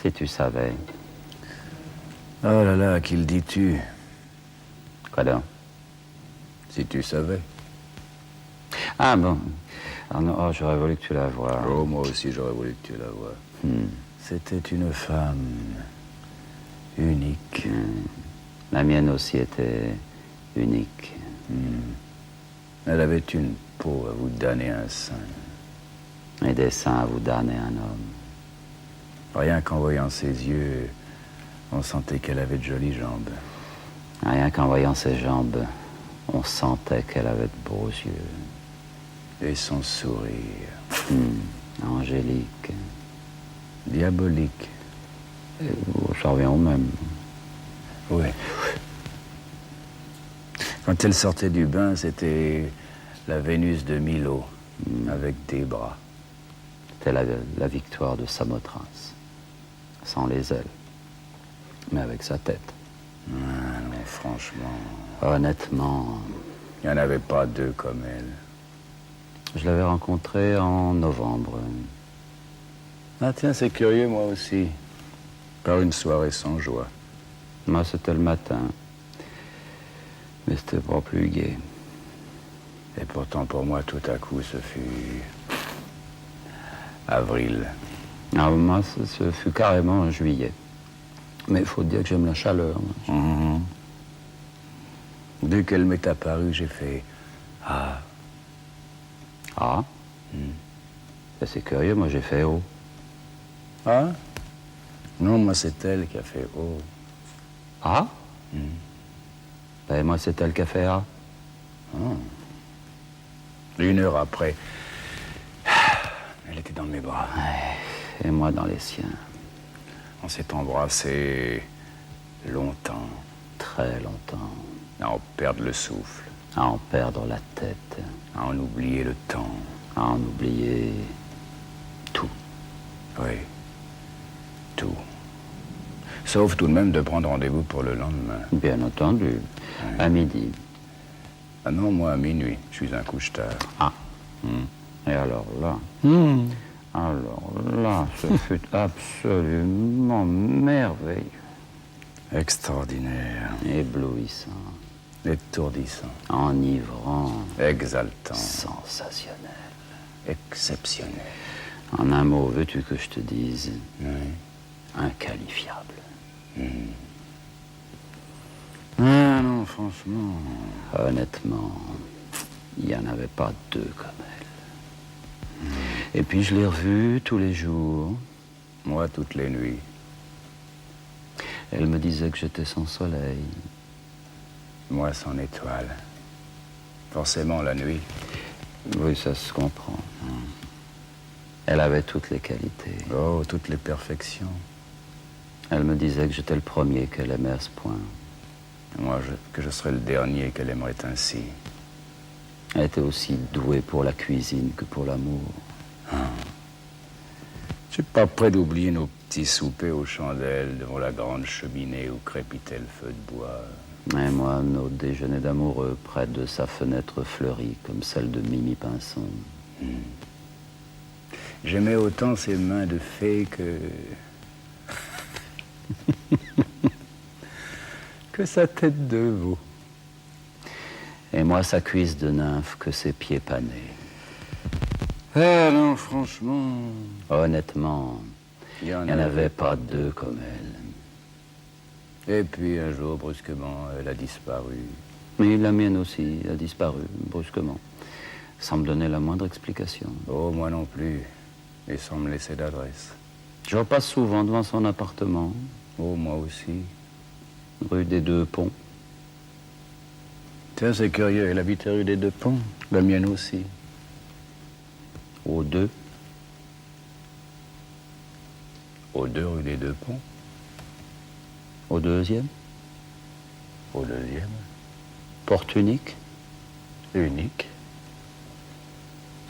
Si tu savais. Oh là là, qui le dis-tu? Quoi donc? Si tu savais. Ah bon. Ah non, oh, j'aurais voulu que tu la voies. Oh, moi aussi, j'aurais voulu que tu la vois. C'était une femme unique. La mienne aussi était unique. Elle avait une peau à vous damner un sein. Et des seins à vous damner un homme. Rien qu'en voyant ses yeux, on sentait qu'elle avait de jolies jambes. Rien qu'en voyant ses jambes, on sentait qu'elle avait de beaux yeux. Et son sourire. Angélique. Diabolique. Et ça revient au même. Oui. Quand elle sortait du bain, c'était la Vénus de Milo, avec des bras. C'était la victoire de Samothrace. Sans les ailes. Mais avec sa tête. Ah non, franchement. Honnêtement, Il n'y en avait pas deux comme elle. je l'avais rencontrée en novembre. Ah tiens, c'est curieux, moi aussi. Par une soirée sans joie. Moi, c'était le matin. Mais c'était pas plus gai. Et pourtant, pour moi, tout à coup, ce fut... avril. Ah, moi, ce fut carrément en juillet. Mais il faut dire que j'aime la chaleur. Dès qu'elle m'est apparue, j'ai fait... Ah. Ah. Ça, c'est curieux, moi j'ai fait oh. Ah? Non, moi, c'est elle qui a fait oh. Ah. Ben, moi c'est elle qui a fait ah. Une heure après, elle était dans mes bras. Et moi dans les siens. On s'est embrassés longtemps, Très longtemps. à en perdre le souffle, À en perdre la tête. à en oublier le temps. À en oublier tout. Oui, tout. Sauf tout de même de prendre rendez-vous pour le lendemain. Bien entendu. À midi. Ah non, moi, à minuit, je suis un couche-tard. Ah. Et alors là. Alors là, ce fut absolument merveilleux. Extraordinaire, Éblouissant. étourdissant, Enivrant. exaltant, Sensationnel. exceptionnel. En un mot, veux-tu que je te dise? Oui. Inqualifiable. Ah non, franchement. Honnêtement, il n'y en avait pas deux comme elle. Et puis je l'ai revue tous les jours. Moi, toutes les nuits. Elle me disait que j'étais son soleil. Moi, sans étoile. Forcément, la nuit. Oui, ça se comprend. Elle avait toutes les qualités. Oh, toutes les perfections. Elle me disait que j'étais le premier qu'elle aimait à ce point. Moi, que je serais le dernier qu'elle aimerait ainsi. Elle était aussi douée pour la cuisine que pour l'amour. Je suis pas prêt d'oublier nos petits soupers aux chandelles devant la grande cheminée où crépitait le feu de bois. Et moi, nos déjeuners d'amoureux près de sa fenêtre fleurie, comme celle de Mimi Pinson. J'aimais autant ses mains de fée que sa tête de veau. Et moi, sa cuisse de nymphe que ses pieds panés. Ah non, franchement... Honnêtement, Il il n'y en avait pas deux comme elle. Et puis un jour, brusquement, elle a disparu. Mais la mienne aussi a disparu, brusquement, sans me donner la moindre explication. Oh, moi non plus. Et sans me laisser d'adresse. Je repasse souvent devant son appartement, Oh, moi aussi. rue des Deux Ponts. Tiens, c'est curieux, elle habitait rue des Deux Ponts. La mienne aussi. Aux deux. Aux deux rue des Deux Ponts. Au deuxième. Au deuxième. Porte unique. Unique.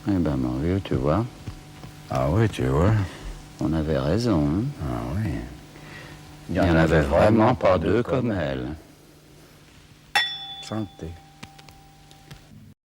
Eh ben, mon vieux, tu vois, Ah oui, tu vois. on avait raison. Hein. Ah oui. Il n'y en avait vraiment pas deux comme elle. Santé.